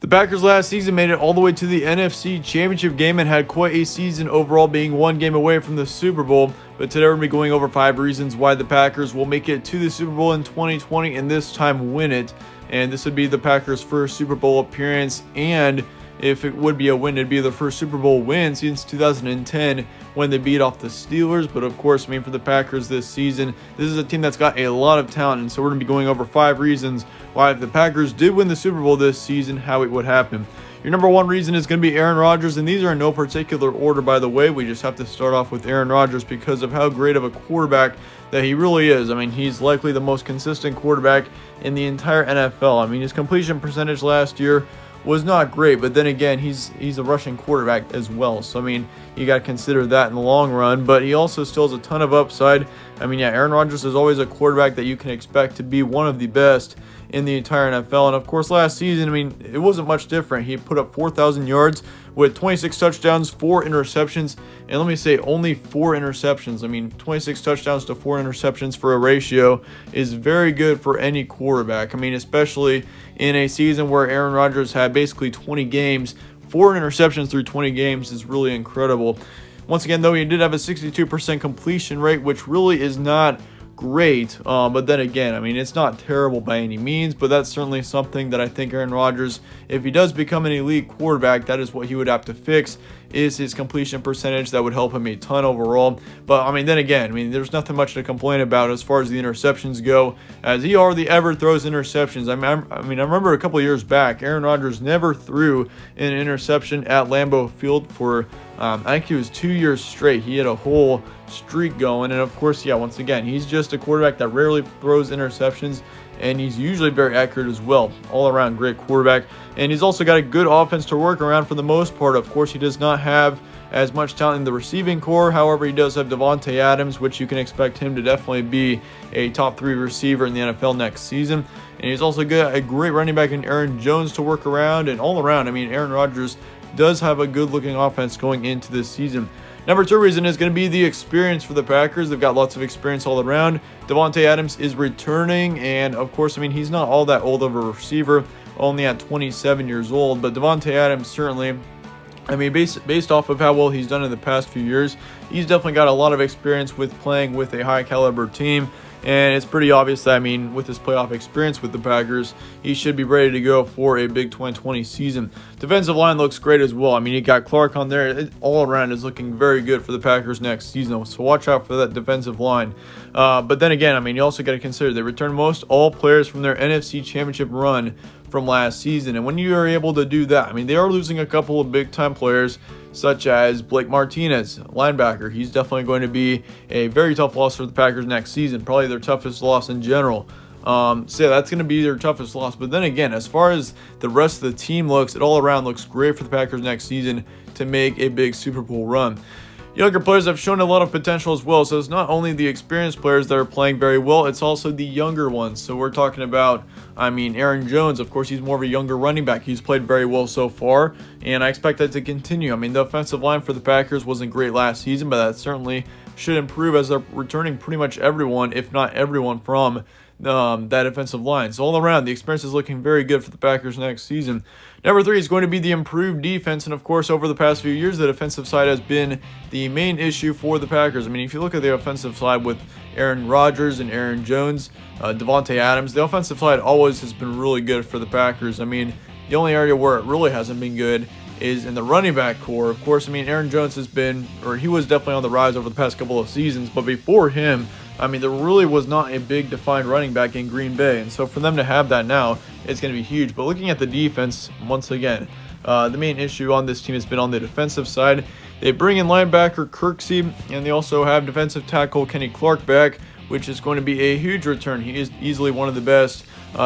The Packers last season made it all the way to the NFC Championship game and had quite a season overall, being one game away from the Super Bowl. But today we're going to be going over 5 reasons why the Packers will make it to the Super Bowl in 2020 and this time win it. And this would be the Packers' first Super Bowl appearance, and if it would be a win, it'd be the first Super Bowl win since 2010 when they beat off the Steelers. But of course, for the Packers this season, this is a team that's got a lot of talent, and so we're going to be going over 5 reasons why, if the Packers did win the Super Bowl this season, how it would happen. Your number 1 reason is going to be Aaron Rodgers, and these are in no particular order, by the way. We just have to start off with Aaron Rodgers because of how great of a quarterback that he really is. He's likely the most consistent quarterback in the entire NFL. His completion percentage last year was not great, but then again, he's a rushing quarterback as well. So, you got to consider that in the long run, but he also still has a ton of upside. Aaron Rodgers is always a quarterback that you can expect to be one of the best in the entire NFL. And of course, last season, it wasn't much different. He put up 4,000 yards with 26 touchdowns, 4 interceptions, and let me say, only 4 interceptions. 26 touchdowns to 4 interceptions for a ratio is very good for any quarterback. Especially in a season where Aaron Rodgers had basically 20 games, 4 interceptions through 20 games is really incredible. Once again, though, he did have a 62% completion rate, which really is not great, but then again, it's not terrible by any means, but that's certainly something that I think Aaron Rodgers, if he does become an elite quarterback, that is what he would have to fix, is his completion percentage. That would help him a ton overall. But then again, there's nothing much to complain about as far as the interceptions go, as he hardly ever throws interceptions. I remember a couple of years back, Aaron Rodgers never threw an interception at Lambeau Field for I think it was 2 years straight. He had a whole streak going, and of course, once again, he's just a quarterback that rarely throws interceptions, and he's usually very accurate as well. All around great quarterback, and he's also got a good offense to work around for the most part. Of course, he does not have as much talent in the receiving core. However, he does have DAVANTE Adams, which you can expect him to definitely be a top 3 receiver in the NFL next season. And he's also got a great running back in Aaron Jones to work around, and all around, Aaron Rodgers does have a good-looking offense going into this season. Number 2 reason is going to be the experience for the Packers. They've got lots of experience all around. DAVANTE Adams is returning, and of course, he's not all that old of a receiver, only at 27 years old. But DAVANTE Adams certainly, based off of how well he's done in the past few years, he's definitely got a lot of experience with playing with a high-caliber team. And it's pretty obvious that, with his playoff experience with the Packers, he should be ready to go for a big 2020 season. Defensive line looks great as well. You got Clark on there. It all around is looking very good for the Packers next season. So watch out for that defensive line. But then again, you also got to consider they returned most all players from their NFC Championship run from last season. And when you are able to do that, they are losing a couple of big-time players, such as Blake Martinez, linebacker. He's definitely going to be a very tough loss for the Packers next season, probably their toughest loss in general. So that's going to be their toughest loss. But then again, as far as the rest of the team looks, it all around looks great for the Packers next season to make a big Super Bowl run. Younger players have shown a lot of potential as well, so it's not only the experienced players that are playing very well, it's also the younger ones. So we're talking about, Aaron Jones. Of course, he's more of a younger running back. He's played very well so far, and I expect that to continue. The offensive line for the Packers wasn't great last season, but that certainly should improve as they're returning pretty much everyone, if not everyone, from that offensive line. So all around, the experience is looking very good for the Packers next season. Number 3 is going to be the improved defense, and of course, over the past few years, the defensive side has been the main issue for the Packers. If you look at the offensive side with Aaron Rodgers and Aaron Jones, DAVANTE Adams, the offensive side always has been really good for the Packers. The only area where it really hasn't been good is in the running back core. Of course, Aaron Jones he was definitely on the rise over the past couple of seasons, but before him, there really was not a big defined running back in Green Bay, and so for them to have that now, it's going to be huge. But looking at the defense, once again, the main issue on this team has been on the defensive side. They bring in linebacker Kirksey, and they also have defensive tackle Kenny Clark back, which is going to be a huge return. He is easily one of the best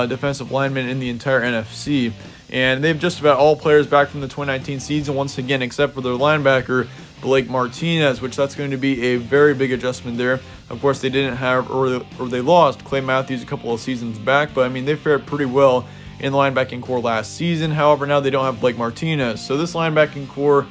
defensive linemen in the entire NFC. And they have just about all players back from the 2019 season, once again, except for their linebacker, Blake Martinez, which that's going to be a very big adjustment there. Of course, they didn't have, or they lost Clay Matthews a couple of seasons back, but they fared pretty well in the linebacking core last season. However, now they don't have Blake Martinez. So this linebacking core,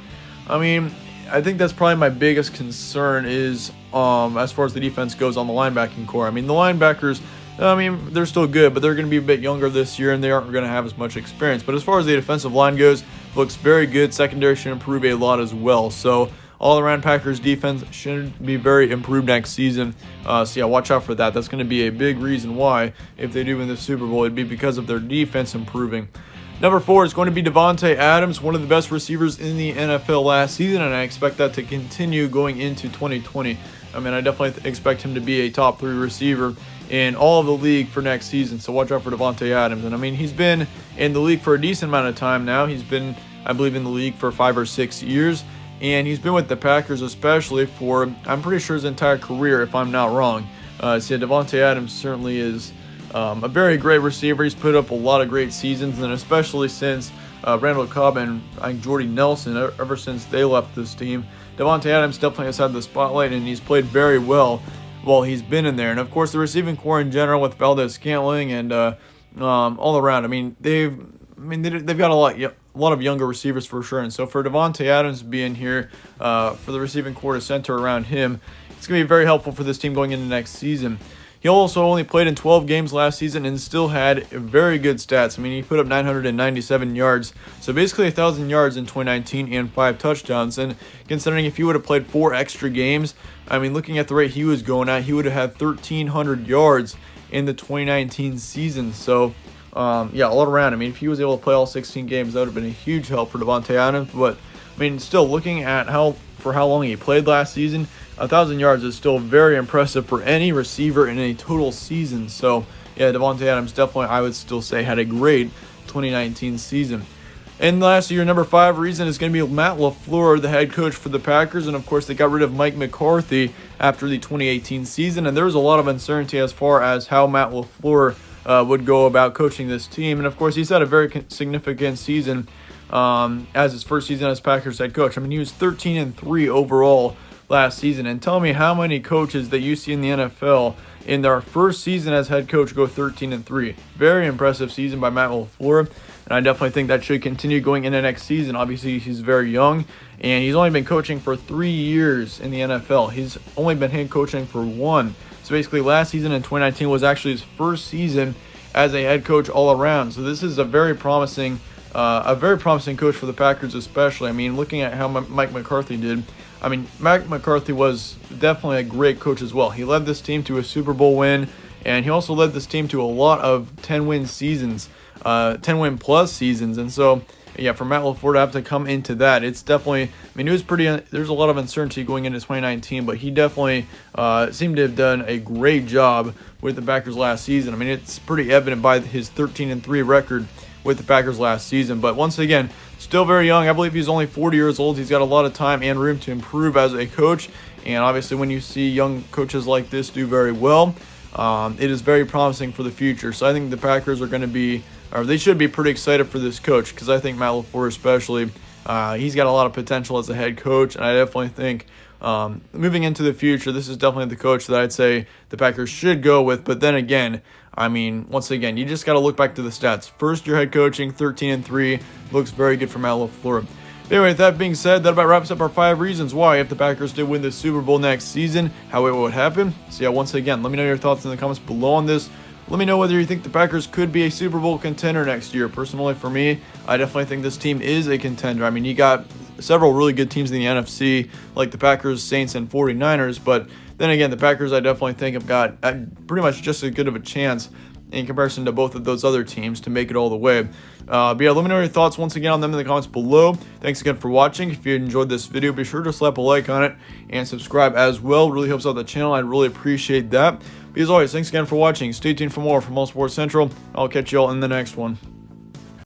I think that's probably my biggest concern is as far as the defense goes on the linebacking core. The linebackers I mean, they're still good, but they're going to be a bit younger this year, and they aren't going to have as much experience. But as far as the defensive line goes, looks very good. Secondary should improve a lot as well. So all around, Packers defense should be very improved next season. So yeah, watch out for that. That's going to be a big reason why, if they do win the Super Bowl, it'd be because of their defense improving. Number 4 is going to be DAVANTE Adams, one of the best receivers in the NFL last season, and I expect that to continue going into 2020. I mean, I definitely expect him to be a top 3 receiver in all of the league for next season, so watch out for DAVANTE Adams. And I mean, he's been in the league for a decent amount of time now. He's been, I believe, in the league for 5 or 6 years, and he's been with the Packers especially for, I'm pretty sure, his entire career, if I'm not wrong. So yeah, DAVANTE Adams certainly is a very great receiver. He's put up a lot of great seasons, and especially since Randall Cobb and Jordy Nelson, ever since they left this team, DAVANTE Adams definitely has had the spotlight, and he's played very well while he's been in there. And of course, the receiving core in general with Valdez-Scantling and all around. I mean, they've got a lot of younger receivers for sure. And so for DAVANTE Adams being here for the receiving core to center around him, it's going to be very helpful for this team going into next season. He also only played in 12 games last season and still had very good stats. I mean, he put up 997 yards, so basically 1,000 yards in 2019 and 5 touchdowns. And considering if he would have played 4 extra games, I mean, looking at the rate he was going at, he would have had 1,300 yards in the 2019 season. So, yeah, all around. I mean, if he was able to play all 16 games, that would have been a huge help for DAVANTE Adams. But, I mean, still looking at how long he played last season, 1,000 yards is still very impressive for any receiver in a total season. So, yeah, DAVANTE Adams definitely, I would still say, had a great 2019 season. And last year, number 5 reason is going to be Matt LaFleur, the head coach for the Packers. And, of course, they got rid of Mike McCarthy after the 2018 season. And there was a lot of uncertainty as far as how Matt LaFleur would go about coaching this team. And, of course, he's had a very significant season as his first season as Packers head coach. I mean, he was 13-3 overall last season. And tell me how many coaches that you see in the NFL in their first season as head coach go 13-3. Very impressive season by Matt LaFleur, and I definitely think that should continue going into next season. Obviously, he's very young, and he's only been coaching for 3 years in the NFL. He's only been head coaching for 1. So basically, last season in 2019 was actually his first season as a head coach all around. So this is a very promising coach for the Packers, especially. I mean, looking at how Mike McCarthy did, I mean, Mike McCarthy was definitely a great coach as well. He led this team to a Super Bowl win, and he also led this team to a lot of 10-win seasons, 10-win-plus seasons. And so, yeah, for Matt LaFleur to have to come into that, it's definitely, I mean, it was there's a lot of uncertainty going into 2019, but he definitely seemed to have done a great job with the Packers last season. I mean, it's pretty evident by his 13-3 record with the Packers last season. But once again, still very young. I believe he's only 40 years old. He's got a lot of time and room to improve as a coach. And obviously, when you see young coaches like this do very well, it is very promising for the future. So I think the Packers are going to be, or they should be pretty excited for this coach, because I think Matt LaFleur especially, he's got a lot of potential as a head coach. And I definitely think moving into the future, this is definitely the coach that I'd say the Packers should go with. But then again, I mean, once again, you just got to look back to the stats. First year head coaching, 13-3, looks very good for Matt LaFleur. Anyway, with that being said, that about wraps up our 5 reasons why, if the Packers did win the Super Bowl next season, how it would happen. So yeah, once again, let me know your thoughts in the comments below on this. Let me know whether you think the Packers could be a Super Bowl contender next year. Personally, for me, I definitely think this team is a contender. I mean, you got several really good teams in the NFC, like the Packers, Saints, and 49ers, but then again, the Packers, I definitely think, have got pretty much just as good of a chance in comparison to both of those other teams to make it all the way. But yeah, let me know your thoughts once again on them in the comments below. Thanks again for watching. If you enjoyed this video, be sure to slap a like on it and subscribe as well. It really helps out the channel. I'd really appreciate that. But as always, thanks again for watching. Stay tuned for more from All Sports Central. I'll catch you all in the next one.